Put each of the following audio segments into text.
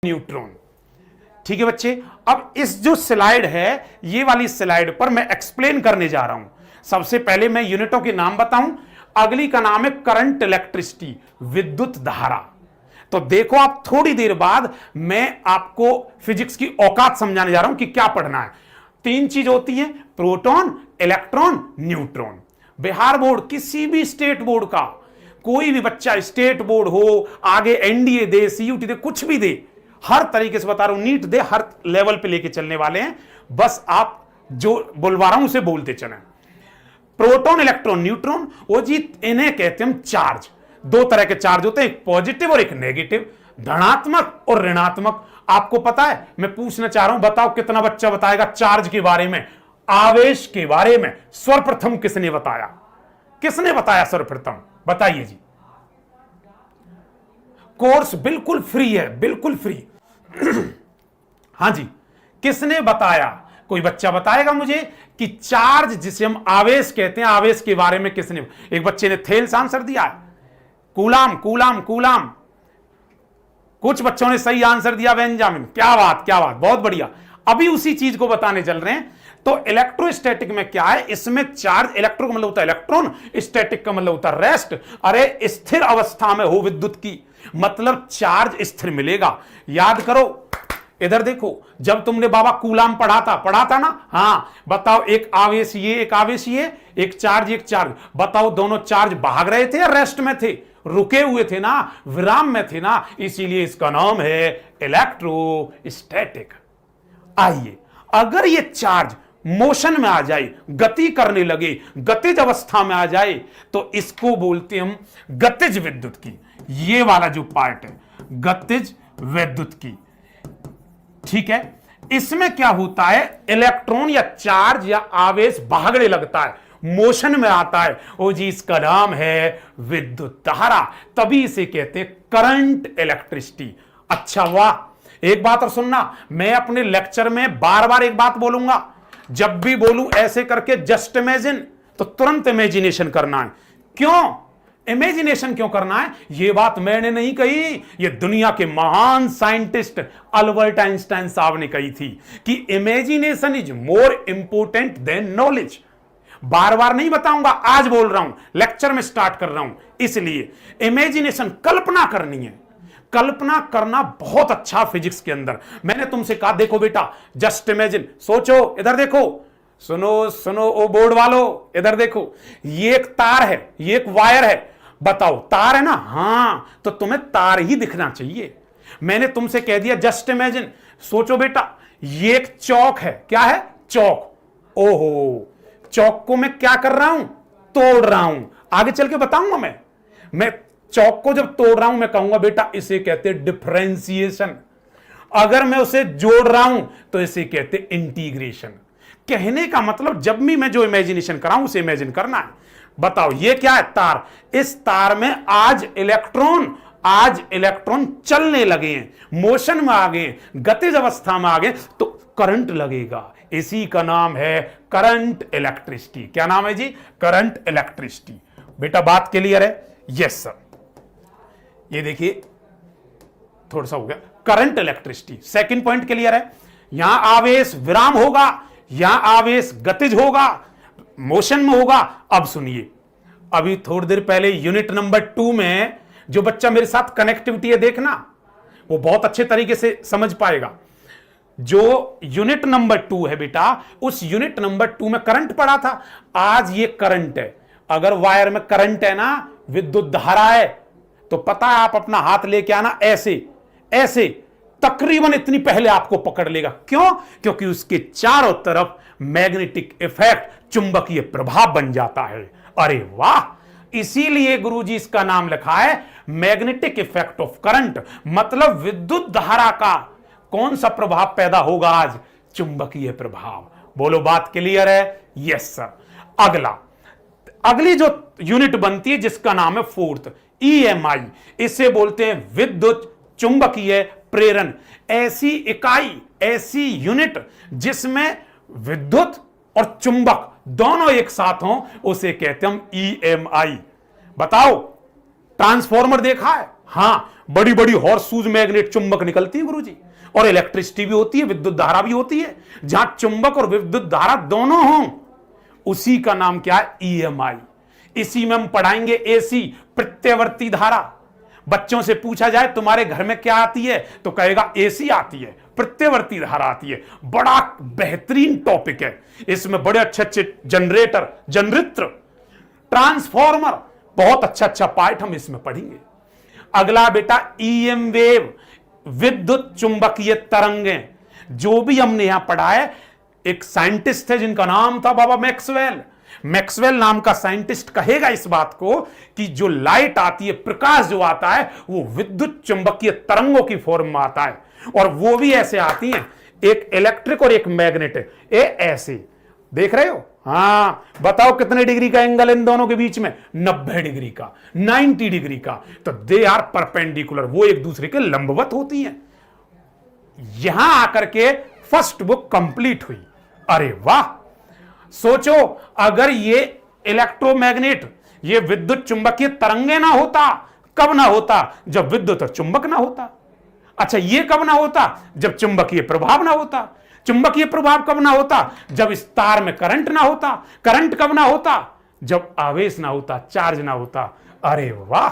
Neutron. ठीक है बच्चे, अब इस जो स्लाइड है ये वाली स्लाइड पर मैं एक्सप्लेन करने जा रहा हूं। सबसे पहले मैं यूनिटों के नाम बताऊं, अगली का नाम है करंट इलेक्ट्रिसिटी, विद्युत धारा। तो देखो आप थोड़ी देर बाद मैं आपको फिजिक्स की औकात समझाने जा रहा हूं कि क्या पढ़ना है। तीन चीज होती है, proton, electron, neutron. Bihar board, किसी भी स्टेट बोर्ड का कोई भी बच्चा, स्टेट बोर्ड हो, आगे एनडीए दे, सीयूटी दे, कुछ भी दे, हर तरीके से बता रहा हूं, नीट दे, हर लेवल पे लेके चलने वाले हैं। बस आप जो बुलवा रहा हूं उसे बोलते चलें। प्रोटॉन, इलेक्ट्रॉन, न्यूट्रॉन, वो जी इन्हें कहते हैं चार्ज। दो तरह के चार्ज होते हैं, एक पॉजिटिव और एक नेगेटिव, धनात्मक और ऋणात्मक। आपको पता है, मैं पूछना चाह रहा हूं, बताओ कितना बच्चा बताएगा चार्ज के बारे में, आवेश के बारे में सर्वप्रथम किसने बताया? किसने बताया सर्वप्रथम? बताइए जी। कोर्स बिल्कुल फ्री है, बिल्कुल फ्री। हां जी, किसने बताया? कोई बच्चा बताएगा मुझे कि चार्ज जिसे हम आवेश कहते हैं, आवेश के बारे में किसने? एक बच्चे ने थेल्स आंसर दिया है, कूलाम, कूलाम, कूलाम। कुछ बच्चों ने सही आंसर दिया, बेंजामिन। क्या बात, क्या बात, बहुत बढ़िया। अभी उसी चीज को बताने चल रहे हैं। तो इलेक्ट्रोस्टैटिक में क्या है, इसमें चार्ज, इलेक्ट्रो का मतलब होता है इलेक्ट्रॉन, स्टैटिक का मतलब होता है रेस्ट। अरे स्थिर अवस्था में हो विद्युत की, मतलब चार्ज स्थिर मिलेगा। याद करो, इधर देखो, जब तुमने बाबा कूलाम पढ़ा था ना? हां, बताओ, एक आवेश ये, एक आवेश ये, एक चार्ज, एक चार्ज। बताओ दोनों चार्ज भाग रहे थे या रेस्ट में थे? रुके हुए थे ना, विराम में थे ना, इसीलिए इसका नाम है इलेक्ट्रोस्टैटिक। आइए, अगर ये चार्ज मोशन में आ जाए, गति करने लगे, गतिज अवस्था में आ जाए, तो इसको बोलते हैं हम गतिज विद्युत की। ये वाला जो पार्ट है, गतिज विद्युत की। ठीक है, इसमें क्या होता है, इलेक्ट्रॉन या चार्ज या आवेश भागने लगता है, मोशन में आता है, ओ जी इसका नाम है विद्युत धारा। तभी इसे कहते हैं करंट इलेक्ट्रिसिटी। अच्छा वाह, एक बात और सुनना, मैं अपने लेक्चर में बार बार एक बात बोलूंगा, जब भी बोलूं ऐसे करके जस्ट इमेजिन, तो तुरंत इमेजिनेशन करना है। क्यों इमेजिनेशन क्यों करना है? यह बात मैंने नहीं कही, यह दुनिया के महान साइंटिस्ट अल्बर्ट आइंस्टाइन साहब ने कही थी कि imagination is more important than knowledge. बार बार नहीं बताऊंगा, आज बोल रहा हूं, लेक्चर में स्टार्ट कर रहा हूं। इसलिए इमेजिनेशन, कल्पना करनी है। कल्पना करना बहुत अच्छा फिजिक्स के अंदर। मैंने तुमसे कहा, देखो बेटा, जस्ट इमेजिन, सोचो, इधर देखो, सुनो सुनो ओ बोर्ड वालों, इधर देखो, ये एक तार है, ये एक वायर है। बताओ, तार है ना? हां, तो तुम्हें तार ही दिखना चाहिए। मैंने तुमसे कह दिया जस्ट इमेजिन, सोचो बेटा, ये एक चौक है। क्या है? चौक। ओहो, चौक को मैं क्या कर रहा हूं? तोड़ रहा हूं। आगे चल के बताऊंगा मैं चौक को जब तोड़ रहा हूं, मैं कहूंगा बेटा इसे कहते हैं डिफरेंशिएशन। अगर मैं उसे जोड़ रहा हूं तो इसे कहते हैं इंटीग्रेशन। कहने का मतलब, जब भी मैं जो इमेजिनेशन कराऊं उसे इमेजिन करना है। बताओ, ये क्या है? तार। इस तार में आज इलेक्ट्रॉन चलने लगे हैं, मोशन में आ गए, गतिज अवस्था में आ गए, तो करंट लगेगा। इसी का नाम है करंट इलेक्ट्रिसिटी। क्या नाम है जी? Current electricity. बेटा बात क्लियर है? Yes sir. ये देखिए, थोड़ा सा हो गया, current electricity. Second point clear है? यहां आवेश विराम होगा, यहां आवेश गतिज होगा, मोशन में होगा। अब सुनिए, अभी थोड़ी देर पहले यूनिट नंबर 2 में जो बच्चा मेरे साथ कनेक्टिविटी है, देखना, वो बहुत अच्छे तरीके से समझ पाएगा। जो यूनिट नंबर 2 है बेटा, उस यूनिट नंबर 2 में करंट पड़ा था। आज ये करंट है। अगर वायर में करंट है ना, विद्युत धारा है, तो पता है, आप अपना हाथ लेके आना, ऐसे ऐसे तकरीबन इतनी पहले आपको पकड़ लेगा। क्यों? क्योंकि उसके चारों तरफ मैग्नेटिक इफेक्ट, चुंबकीय प्रभाव बन जाता है। अरे वाह, इसीलिए गुरुजी इसका नाम लिखा है मैग्नेटिक इफेक्ट ऑफ करंट। मतलब विद्युत धारा का कौन सा प्रभाव पैदा होगा आज? चुंबकीय प्रभाव। बोलो, बात क्लियर है? Yes sir. अगली जो यूनिट बनती है जिसका नाम है फोर्थ, EMI। इसे बोलते हैं विद्युत चुंबकीय प्रेरण। ऐसी इकाई, ऐसी यूनिट जिसमें विद्युत और चुंबक दोनों एक साथ हों, उसे कहते हैं हम EMI। बताओ, ट्रांसफॉर्मर देखा है? हां, बड़ी बड़ी हॉर्स शूज मैग्नेट चुंबक निकलती है गुरुजी, और इलेक्ट्रिसिटी भी होती है, विद्युत धारा भी होती है। जहां चुंबक और विद्युत धारा दोनों हों, उसी का नाम क्या है? ईएमआई। इसी में हम पढ़ाएंगे एसी, प्रत्यावर्ती धारा। बच्चों से पूछा जाए तुम्हारे घर में क्या आती है, तो कहेगा एसी आती है, प्रत्यावर्ती धारा आती है। बड़ा बेहतरीन टॉपिक है, इसमें बड़े अच्छे अच्छे जनरेटर, जनरित्र, ट्रांसफॉर्मर, बहुत अच्छा अच्छा पार्ट हम इसमें पढ़ेंगे। अगला बेटा ईएम वेव, विद्युत चुंबकीय तरंगें। जो भी हमने यहां पढ़ा है, एक साइंटिस्ट है जिनका नाम था बाबा मैक्सवेल। मैक्सवेल नाम का साइंटिस्ट कहेगा इस बात को कि जो लाइट आती है, प्रकाश जो आता है, वो विद्युत चुंबकीय तरंगों की फॉर्म में आता है, और वो भी ऐसे आती हैं, एक इलेक्ट्रिक और एक मैग्नेटिक। ये ऐसे देख रहे हो? हां, बताओ कितने डिग्री का एंगल इन दोनों के बीच में? 90 डिग्री का, 90 डिग्री का। तो दे आर परपेंडिकुलर, वो एक दूसरे के लंबवत होती हैं। यहां आकर के फर्स्ट बुक कंप्लीट हुई। अरे वाह, सोचो अगर ये इलेक्ट्रोमैग्नेट, ये विद्युत चुंबकीय तरंगे ना होता, कब ना होता? जब विद्युत और चुंबक ना होता। अच्छा, ये कब ना होता? जब चुंबकीय प्रभाव ना होता। चुंबकीय प्रभाव कब ना होता? जब इस तार में करंट ना होता। करंट कब ना होता? जब आवेश ना होता, चार्ज ना होता। अरे वाह,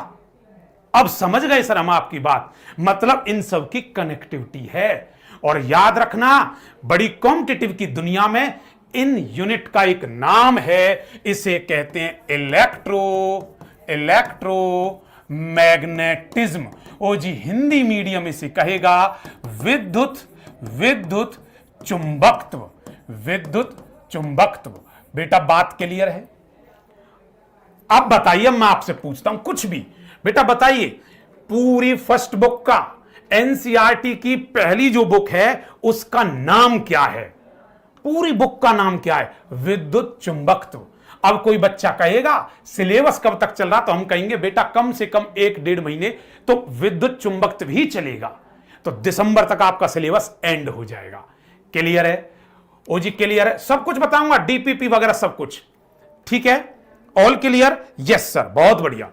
अब समझ गए सर हम आपकी बात। मतलब इन सब की कनेक्टिविटी है। और याद रखना, बड़ी कॉम्पिटिटिव की दुनिया में इन यूनिट का एक नाम है, इसे कहते हैं इलेक्ट्रोमैग्नेटिज्म। ओ जी, हिंदी मीडियम इसे कहेगा विद्युत चुंबकत्व। विद्युत चुंबकत्व। बेटा बात क्लियर है? अब बताइए, मैं आपसे पूछता हूं कुछ भी, बेटा बताइए, पूरी फर्स्ट बुक का, एनसीईआरटी की पहली जो बुक है, उसका नाम क्या है? पूरी बुक का नाम क्या है? विद्युत चुंबकत्व। अब कोई बच्चा कहेगा सिलेबस कब तक चल रहा, तो हम कहेंगे बेटा कम से कम 1-1.5 महीने तो विद्युत चुंबकत्व ही चलेगा, तो दिसंबर तक आपका सिलेबस एंड हो जाएगा। क्लियर है? ओ जी क्लियर है, सब कुछ बताऊंगा, डीपीपी वगैरह सब कुछ, ठीक है? All clear? यस सर, बहुत बढ़िया।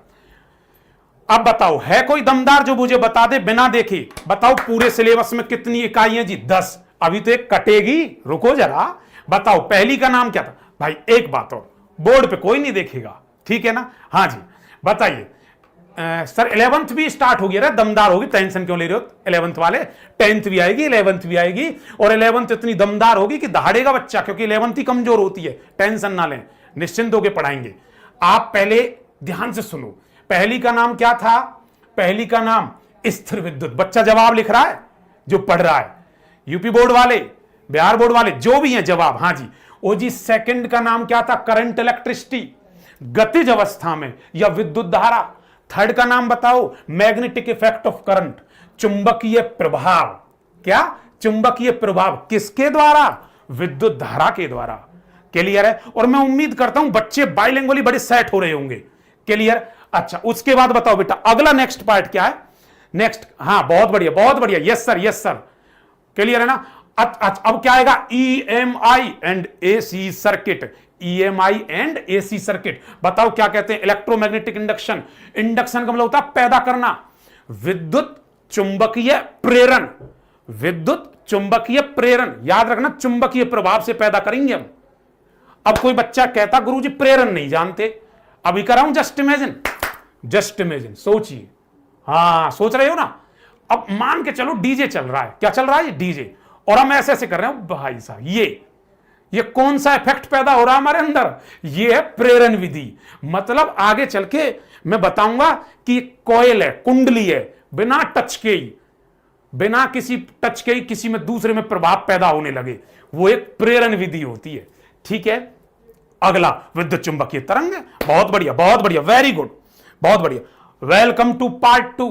अब बताओ, है कोई दमदार जो मुझे बता दे बिना देखे? बताओ पूरे सिलेबस में कितनी इकाइयां जी? 10। अभी तो एक कटेगी, रुको जरा। बताओ पहली का नाम क्या था? भाई एक बात और, बोर्ड पे कोई नहीं देखेगा, ठीक है ना? हाँ जी बताइए। सर 11th भी स्टार्ट होगी, अरे दमदार होगी, टेंशन क्यों ले रहे हो? 11th वाले, 10th भी आएगी, 11th भी आएगी, और 11th इतनी दमदार होगी कि दहाड़ेगा बच्चा, क्योंकि 11th ही कमजोर होती है। टेंशन ना लें, निश्चिंत होकर पढ़ाएंगे। आप पहले ध्यान से सुनो, पहली का नाम क्या था? पहली का नाम स्थिर विद्युत। बच्चा जवाब लिख रहा है जो पढ़ रहा है, यूपी बोर्ड वाले, बिहार बोर्ड वाले, जो भी हैं जवाब। हाँ जी। ओ जी, सेकंड का नाम क्या था? करंट इलेक्ट्रिसिटी, गतिज अवस्था में या विद्युत धारा। थर्ड का नाम बताओ? मैग्नेटिक इफेक्ट ऑफ करंट, चुंबकीय प्रभाव। क्या? चुंबकीय प्रभाव। किसके द्वारा? विद्युत धारा के द्वारा। क्लियर है? और मैं उम्मीद करता हूं बच्चे बाइलिंगुअली बड़े सेट हो रहे होंगे। क्लियर? अच्छा, उसके बाद बताओ बेटा अगला नेक्स्ट पार्ट क्या है? नेक्स्ट, हाँ बहुत बढ़िया, बहुत बढ़िया, yes sir, yes sir. Clear है ना? अब क्या आएगा? EMI and AC circuit. EMI and AC circuit. बताओ क्या कहते हैं? Electromagnetic induction. इंडक्शन का मतलब होता है पैदा करना। विद्युत चुंबकीय प्रेरण। विद्युत चुंबकीय प्रेरण, याद रखना, चुंबकीय प्रभाव से पैदा करेंगे हम। अब कोई बच्चा कहता गुरुजी प्रेरण नहीं जानते, अभी कर रहा हूं जस्ट इमेजिन। जस्ट इमेजिन, सोचिए, हाँ सोच रहे हो ना? अब मान के चलो डीजे चल रहा है। क्या चल रहा है? डीजे, और हम ऐसे ऐसे कर रहे हैं। भाई साहब, ये कौन सा इफेक्ट पैदा हो रहा है हमारे अंदर? ये है प्रेरण विधि। मतलब आगे चल के मैं बताऊंगा कि कॉइल है, कुंडली है, बिना टच के ही, बिना किसी टच के ही किसी में दूसरे में प्रभाव पैदा होने लगे, वो एक प्रेरण विधि होती है। ठीक है? अगला विद्युत चुंबकीय तरंग। बहुत बढ़िया, बहुत बढ़िया, वेरी गुड, बहुत बढ़िया। Welcome to part 2।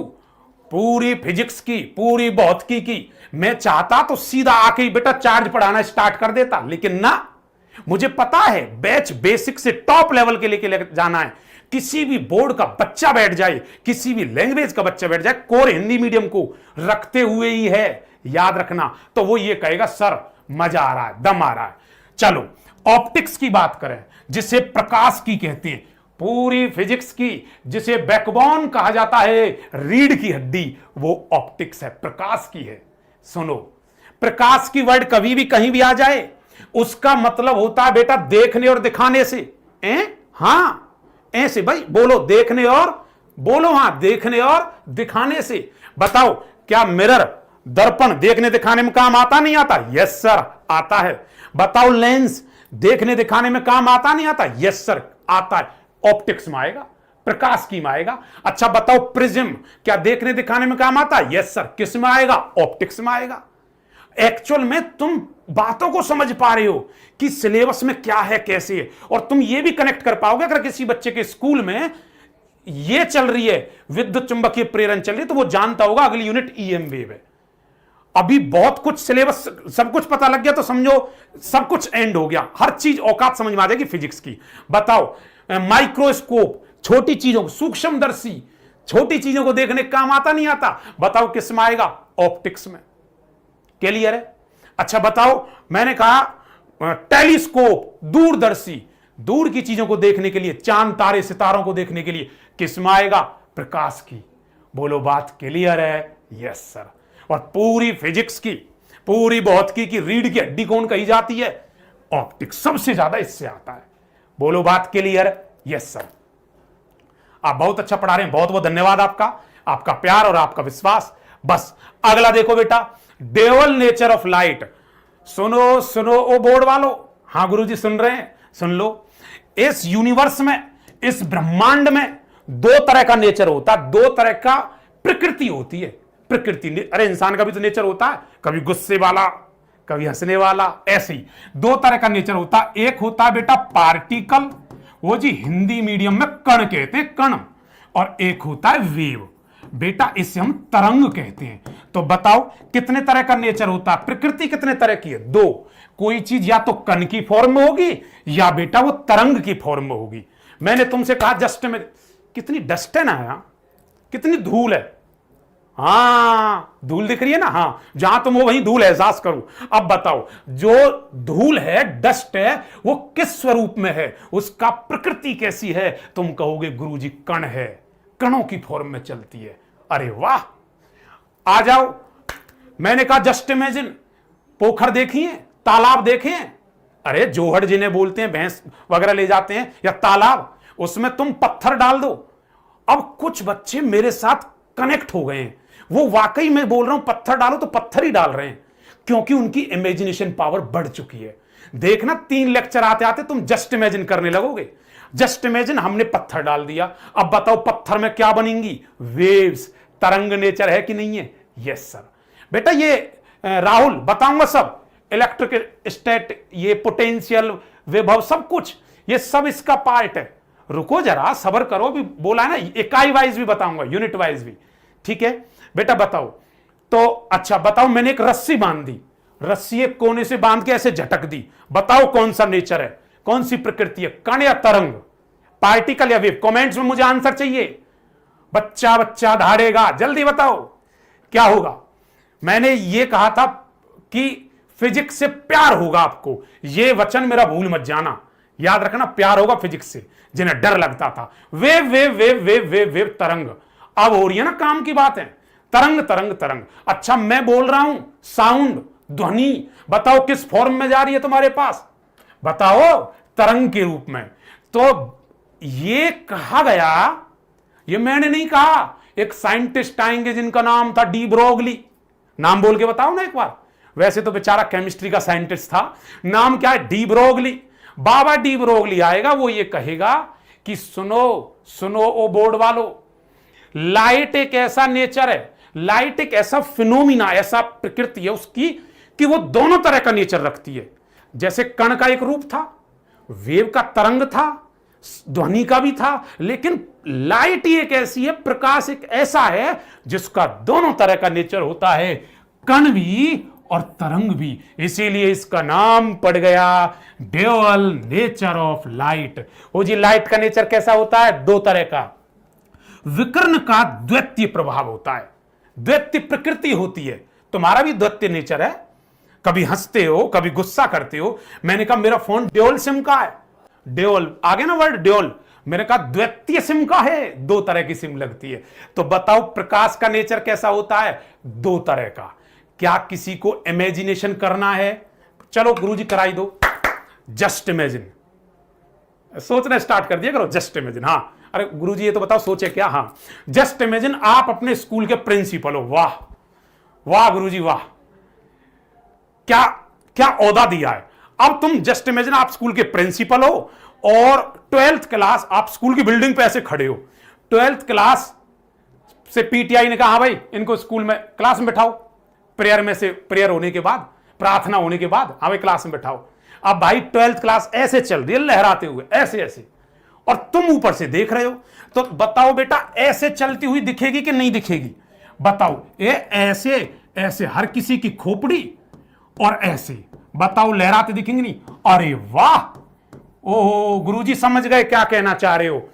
पूरी फिजिक्स की, पूरी भौतिकी की। मैं चाहता तो सीधा आके ही बेटा चार्ज पढ़ाना स्टार्ट कर देता, लेकिन ना, मुझे पता है बैच बेसिक से टॉप लेवल के लेके जाना है। किसी भी बोर्ड का बच्चा बैठ जाए, किसी भी लैंग्वेज का बच्चा बैठ जाए, कोर हिंदी मीडियम को रखते हुए ही है, याद रखना, तो वो ये कहेगा सर मजा आ रहा है, दम आ रहा है। चलो ऑप्टिक्स की बात करें, जिसे प्रकाश की कहते हैं। पूरी फिजिक्स की जिसे बैकबोन कहा जाता है, रीढ़ की हड्डी, वो ऑप्टिक्स है, प्रकाश की है। सुनो, प्रकाश की वर्ड कभी भी कहीं भी आ जाए उसका मतलब होता है बेटा देखने और दिखाने से। हां, ऐसे भाई बोलो, देखने और बोलो, हां, देखने और दिखाने से। बताओ, क्या मिरर, दर्पण देखने दिखाने में काम आता नहीं आता? यस सर, आता है। बताओ, लेंस देखने दिखाने में काम आता नहीं आता? यस सर, आता है। ऑप्टिक्स में आएगा, प्रकाश की में आएगा। अच्छा बताओ, प्रिज्म क्या देखने दिखाने में काम आता है? Yes sir. किस में आएगा? ऑप्टिक्स में आएगा। एक्चुअल में तुम बातों को समझ पा रहे हो कि सिलेबस में क्या है, कैसे है, और तुम ये भी कनेक्ट कर पाओगे अगर किसी बच्चे के स्कूल में ये चल रही है, विद्युत चुंबकीय प्रेरण चल रही है, तो वो जानता होगा अगली यूनिट ईएम वेव है। अभी बहुत कुछ सिलेबस, सब कुछ पता लग गया तो समझो सब कुछ एंड हो गया, हर चीज औकात समझ में आ जाएगी फिजिक्स की। बताओ, माइक्रोस्कोप छोटी चीजों, सूक्ष्मदर्शी छोटी चीजों को देखने काम आता नहीं आता? बताओ किस में आएगा? ऑप्टिक्स में। क्लियर है? अच्छा बताओ, मैंने कहा टेलीस्कोप, दूरदर्शी, दूर की चीजों को देखने के लिए, चांद तारे सितारों को देखने के लिए किस में आएगा? प्रकाश की। बोलो बात क्लियर है? Yes sir. और पूरी फिजिक्स की, पूरी भौतिकी की रीढ़ की हड्डी कौन कही जाती है? ऑप्टिक्स। सबसे ज्यादा इससे आता है। बोलो बात क्लियर? Yes sir. आप बहुत अच्छा पढ़ा रहे हैं, बहुत बहुत धन्यवाद आपका, आपका प्यार और आपका विश्वास। बस अगला देखो बेटा, ड्यूअल नेचर ऑफ लाइट। सुनो सुनो ओ बोर्ड वालों, हां गुरुजी सुन रहे हैं, सुन लो। इस यूनिवर्स में, इस ब्रह्मांड में दो तरह का नेचर होता है, दो तरह का प्रकृति होती है। प्रकृति, अरे इंसान का भी तो नेचर होता है, कभी गुस्से वाला, कभी हंसने वाला, ऐसे ही दो तरह का नेचर होता है। एक होता है बेटा पार्टिकल, वो जी हिंदी मीडियम में कण कहते हैं, कण। और एक होता है वेव, बेटा इसे हम तरंग कहते हैं। तो बताओ कितने तरह का नेचर होता है? प्रकृति कितने तरह की है? दो। कोई चीज या तो कण की फॉर्म में होगी या बेटा वो तरंग की फॉर्म में होगी। मैंने तुमसे कहा जस्ट में, कितनी डस्ट है ना यहां, कितनी धूल है। हां, धूल दिख रही है ना? हां, जहां तुम हो वहीं धूल एहसास करो। अब बताओ, जो धूल है, डस्ट है, वो किस स्वरूप में है, उसका प्रकृति कैसी है? तुम कहोगे गुरुजी कण है, कणों की फॉर्म में चलती है। अरे वाह, आ जाओ। मैंने कहा जस्ट इमेजिन, पोखर देखी है, तालाब देखे हैं? अरे जोहड़ जिन्हें बोलते हैं, भैंस वगैरह ले जाते हैं, या तालाब, उसमें तुम पत्थर डाल दो। अब कुछ बच्चे मेरे साथ कनेक्ट हो गए हैं, वो वाकई में बोल रहा हूं, पत्थर डालो तो पत्थर ही डाल रहे हैं, क्योंकि उनकी इमेजिनेशन पावर बढ़ चुकी है। देखना 3 लेक्चर आते आते तुम जस्ट इमेजिन करने लगोगे। जस्ट इमेजिन, हमने पत्थर डाल दिया, अब बताओ पत्थर में क्या बनेंगी? वेव्स। तरंग नेचर है कि नहीं है? Yes sir. बेटा ये राहुल बताऊंगा सब, इलेक्ट्रिक स्टेट, ये पोटेंशियल, विभव, सब कुछ, ये सब इसका पार्ट है। रुको जरा, सब्र करो, भी बोला ना, इकाई वाइज भी बताऊंगा, यूनिट वाइज भी। ठीक है बेटा, बताओ। तो अच्छा बताओ, मैंने एक रस्सी बांध दी, रस्सी एक कोने से बांध के ऐसे झटक दी, बताओ कौन सा नेचर है, कौन सी प्रकृति है? कण या तरंग, पार्टिकल या वेव? कमेंट्स में मुझे आंसर चाहिए। बच्चा बच्चा धाड़ेगा, जल्दी बताओ क्या होगा। मैंने ये कहा था कि फिजिक्स से प्यार होगा आपको, ये वचन मेरा भूल मत जाना, याद रखना, प्यार होगा फिजिक्स से। जिन्हें डर लगता था, wave wave wave wave wave wave, तरंग, अब हो रही है ना काम की बात है, तरंग तरंग तरंग। अच्छा मैं बोल रहा हूं साउंड, ध्वनि, बताओ किस फॉर्म में जा रही है तुम्हारे पास? बताओ, तरंग के रूप में। तो ये कहा गया, ये मैंने नहीं कहा, एक साइंटिस्ट आएंगे जिनका नाम था डी ब्रोगली, नाम बोल के बताओ ना एक बार। वैसे तो बेचारा केमिस्ट्री का साइंटिस्ट था, नाम क्या है? De Broglie. बाबा डी ब्रोगली आएगा, वो ये कहेगा कि सुनो सुनो ओ बोर्ड वालों, लाइट एक ऐसा नेचर है, लाइट एक ऐसा फिनोमिना, ऐसा प्रकृति है उसकी कि वो दोनों तरह का नेचर रखती है। जैसे कण का एक रूप था, वेव का तरंग था, ध्वनि का भी था, लेकिन लाइट ही एक ऐसी है, प्रकाश एक ऐसा है जिसका दोनों तरह का नेचर होता है, कण भी और तरंग भी। इसीलिए इसका नाम पड़ गया ड्यूअल नेचर ऑफ लाइट। वो जी लाइट का नेचर कैसा होता है? दो तरह का। विकिरण का द्वितीय प्रभाव होता है, द्वितीय प्रकृति होती है। तुम्हारा भी द्वितीय नेचर है, कभी हंसते हो, कभी गुस्सा करते हो। मैंने कहा मेरा फोन ड्यूअल सिम का है, ड्यूअल आ गया ना वर्ड, ड्यूअल, मैंने कहा द्वितीय सिम का है, दो तरह की सिम लगती है। तो बताओ प्रकाश का नेचर कैसा होता है, दो तरह का। क्या किसी को इमेजिनेशन करना है? चलो गुरुजी कराई दो, जस्ट इमेजिन, सोचना स्टार्ट कर दिया करो, जस्ट इमेजिन। हाँ, अरे गुरुजी ये तो बताओ सोचे क्या? हाँ, जस्ट इमेजिन आप अपने स्कूल के प्रिंसिपल हो। वाह वाह गुरुजी वाह, क्या क्या ओहदा दिया है। अब तुम जस्ट इमेजिन आप स्कूल के प्रिंसिपल हो और 12th क्लास आप स्कूल की बिल्डिंग पे ऐसे खड़े हो। 12th क्लास से पीटीआई ने कहा हाँ भाई इनको स्कूल में क्लास में बैठाओ, प्रेयर में से प्रेयर होने के बाद, प्रार्थना होने के बाद हाँ भाई क्लास में बैठाओ। अब भाई 12th क्लास ऐसे चल रही है लहराते हुए ऐसे ऐसे, और तुम ऊपर से देख रहे हो। तो बताओ बेटा ऐसे चलती हुई दिखेगी कि नहीं दिखेगी? बताओ, ये ऐसे ऐसे हर किसी की खोपड़ी और ऐसे, बताओ लहराते दिखेंगे नहीं? अरे वाह, ओहो गुरुजी समझ गए क्या कहना चाह रहे हो।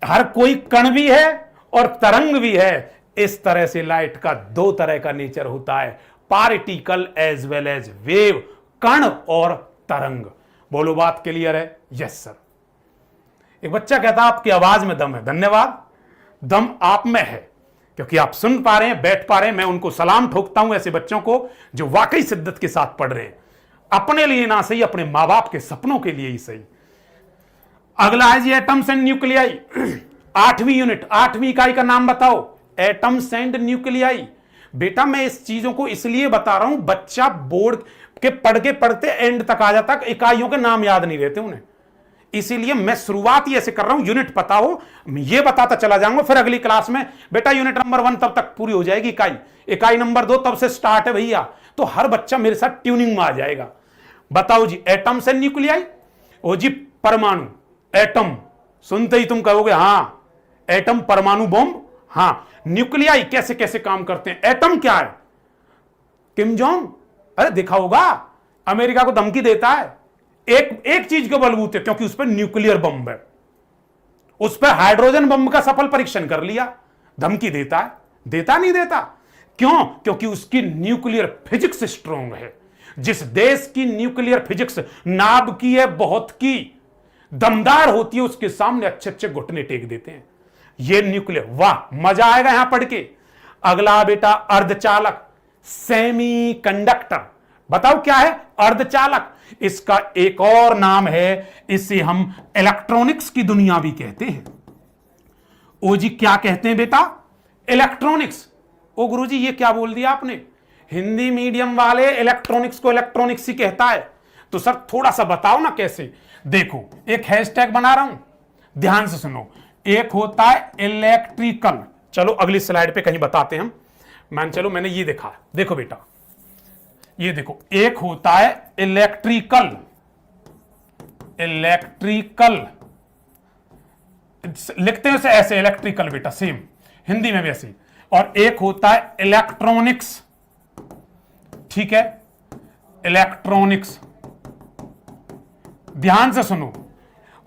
हर कोई कण भी है और तरंग भी है। इस तरह से लाइट का दो तरह का नेचर होता है, particle as well as wave, कण और तरंग। बोलो बात क्लियर है? Yes sir. एक बच्चा कहता आपकी आवाज में दम है। धन्यवाद, दम आप में है क्योंकि आप सुन पा रहे हैं, बैठ पा रहे हैं। मैं उनको सलाम ठोकता हूं ऐसे बच्चों को जो वाकई शिद्दत के साथ पढ़ रहे हैं, अपने लिए ना सही अपने मां बाप के सपनों के लिए ही सही। अगला है जी एटम्स एंड न्यूक्लियाई, 8वीं यूनिट, 8वीं इकाई का नाम बताओ, एटम्स एंड न्यूक्लियाई। बेटा मैं इस चीजों को इसलिए बता रहा हूं, बच्चा बोर्ड के पढ़ते एंड तक आ जाता, इकाइयों के नाम याद नहीं रहते उन्हें, इसीलिए मैं शुरुआत ही ऐसे कर रहा हूं। यूनिट पता हो ये बताता चला जाऊंगा, फिर अगली क्लास में बेटा यूनिट नंबर 1 तब तक पूरी हो जाएगी, इकाई नंबर 2 तब से स्टार्ट है भैया। तो हर बच्चा मेरे साथ ट्यूनिंग में आ जाएगा। बताओ जी एटम्स एंड न्यूक्लियाई। ओ जी परमाणु, एटम सुनते ही तुम कहोगे हाँ एटम परमाणु बॉम्ब। हाँ, न्यूक्लियाई कैसे कैसे काम करते हैं। एटम क्या है? किम जोंग, अरे देखा होगा अमेरिका को धमकी देता है एक चीज के बलबूते, क्योंकि उस पर न्यूक्लियर बम है, उस पर हाइड्रोजन बम का सफल परीक्षण कर लिया, धमकी देता है। देता नहीं देता क्यों? क्योंकि उसकी न्यूक्लियर फिजिक्स स्ट्रांग है। जिस देश की न्यूक्लियर फिजिक्स नाब की है, बहुत की दमदार होती है, उसके सामने अच्छे अच्छे घुटने टेक देते हैं ये न्यूक्लियर। वाह मजा आएगा यहां पढ़ के। अगला बेटा अर्धचालक, सेमी कंडक्टर। बताओ क्या है अर्धचालक? इसका एक और नाम है, इसे हम इलेक्ट्रॉनिक्स की दुनिया भी कहते हैं। ओ जी क्या कहते हैं बेटा? इलेक्ट्रॉनिक्स। ओ गुरुजी ये क्या बोल दिया आपने? हिंदी मीडियम वाले इलेक्ट्रॉनिक्स को इलेक्ट्रॉनिक्स ही कहता है। तो सर थोड़ा सा बताओ ना कैसे। देखो एक हैशटैग बना रहा हूं, ध्यान से सुनो। एक होता है इलेक्ट्रिकल, चलो अगली स्लाइड पे कहीं बताते हैं हम। मैंने ये देखा, देखो बेटा ये देखो, एक होता है इलेक्ट्रिकल लिखते हैं उसे ऐसे इलेक्ट्रिकल बेटा, सेम हिंदी में भी ऐसे। और एक होता है इलेक्ट्रॉनिक्स, ठीक है, इलेक्ट्रॉनिक्स। ध्यान से सुनो,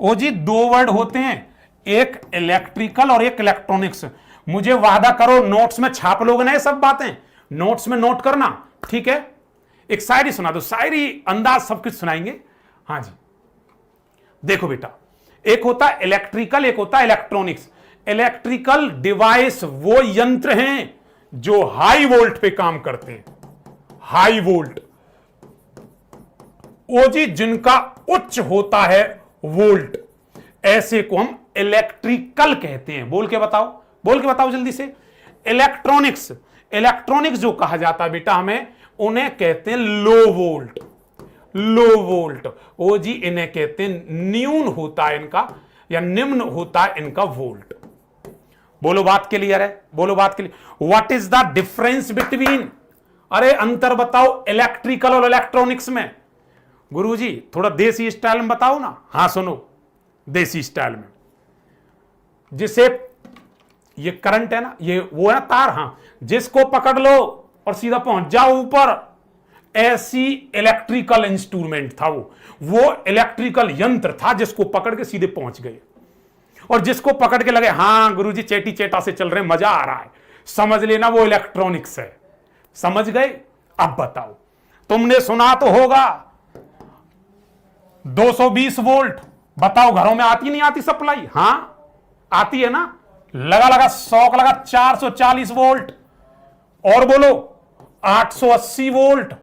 ओ जी दो वर्ड होते हैं, एक इलेक्ट्रिकल और एक इलेक्ट्रॉनिक्स। मुझे वादा करो नोट्स में छाप लोगे ना ये सब बातें, नोट्स में नोट करना, ठीक है। एक शायरी सुना दो, शायरी अंदाज सब कुछ सुनाएंगे। हाँ जी देखो बेटा, एक होता है इलेक्ट्रिकल, एक होता है इलेक्ट्रॉनिक्स। इलेक्ट्रिकल डिवाइस वो यंत्र हैं जो हाई वोल्ट पे काम करते हैं, हाई वोल्ट। वो जी जिनका उच्च होता है वोल्ट, ऐसे को हम इलेक्ट्रिकल कहते हैं। बोल के बताओ जल्दी से। इलेक्ट्रॉनिक्स, इलेक्ट्रॉनिक्स जो कहा जाता है बेटा हमें, उन्हें कहते हैं लो वोल्ट। लो वोल्ट ओ जी इन्हें कहते हैं न्यून होता है इनका, या निम्न होता है इनका वोल्ट। बोलो बात क्लियर है? बोलो बात clear. What is the difference between, अरे अंतर बताओ इलेक्ट्रिकल और इलेक्ट्रॉनिक्स में। गुरुजी थोड़ा देसी स्टाइल में बताओ ना। हाँ सुनो देसी स्टाइल में, जिसे ये करंट है ना, ये वो है ना तार, हाँ, जिसको पकड़ लो और सीधा पहुंच जाओ ऊपर, ऐसी इलेक्ट्रिकल इंस्ट्रूमेंट था वो इलेक्ट्रिकल यंत्र था जिसको पकड़ के सीधे पहुंच गए। और जिसको पकड़ के लगे हाँ गुरुजी चेटी चेटा से चल रहे, मजा आ रहा है, समझ लेना वो इलेक्ट्रॉनिक्स है। समझ गए? अब बताओ, तुमने सुना तो होगा 220 वोल्ट बताओ घरों में आती नहीं आती सप्लाई? हां आती है ना। लगा लगा 100 का लगा 440 वोल्ट, और बोलो 880 वोल्ट,